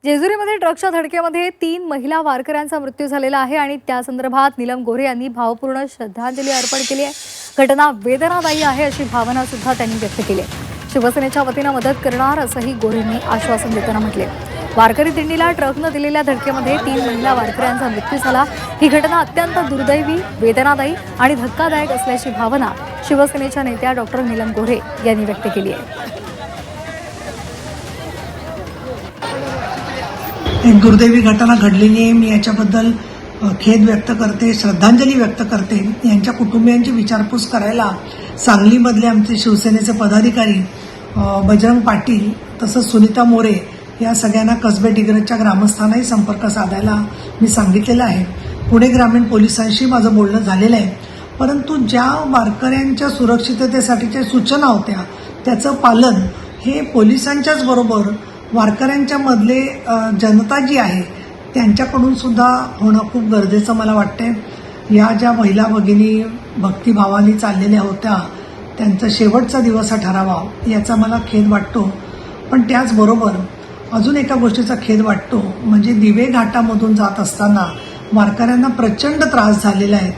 जेजुरीमध्ये ट्रकच्या धडकेमध्ये 3 महिला वारकऱ्यांचा मृत्यू झालेला आहे आणि त्या संदर्भात नीलम गोऱ्हे यांनी भावपूर्ण श्रद्धांजली अर्पण केली आहे। घटना वेदनादायी आहे अशी भावना सुद्धा त्यांनी व्यक्त केली आहे। शिवसेनेच्या वतीने मदत करणार असंही गोऱ्हेंनी आश्वासन देताना म्हटले। वारकरी दिंडीला ट्रकनं दिलेल्या धडकेमध्ये 3 महिला वारकऱ्यांचा मृत्यू झाला। ही घटना अत्यंत दुर्दैवी, वेदनादायी आणि धक्कादायक असल्याची भावना शिवसेनेच्या नेत्या डॉक्टर नीलम गोऱ्हे यांनी व्यक्त केली आहे। एक दुर्दैवी घटना घडलेली आहे। मी याच्याबद्दल खेद व्यक्त करते, श्रद्धांजली व्यक्त करते। यांच्या कुटुंबियांची विचारपूस करायला सांगलीमधले आमचे शिवसेनेचे पदाधिकारी बजरंग पाटील तसंच सुनीता मोरे या सगळ्यांना कसबे डिग्रजच्या ग्रामस्थांनाही संपर्क साधायला मी सांगितलेलं आहे। पुणे ग्रामीण पोलिसांशी माझं बोलणं झालेलं आहे, परंतु ज्या वारकऱ्यांच्या सुरक्षिततेसाठीच्या सूचना होत्या त्याचं पालन हे पोलिसांच्याच बरोबर वारकऱ्यांच्या मधले जनता जी आहे त्यांच्याकडून सुद्धा होणं खूप गरजेचं मला वाटतंय। या ज्या महिला भगिनी भक्तिभावाने चाललेल्या होत्या त्यांचा शेवटचा दिवस हा ठरावा याचा मला खेद वाटतो, पण त्याचबरोबर अजून एका गोष्टीचा खेद वाटतो, म्हणजे दिवे घाटामधून जात असताना वारकऱ्यांना प्रचंड त्रास झालेला आहे।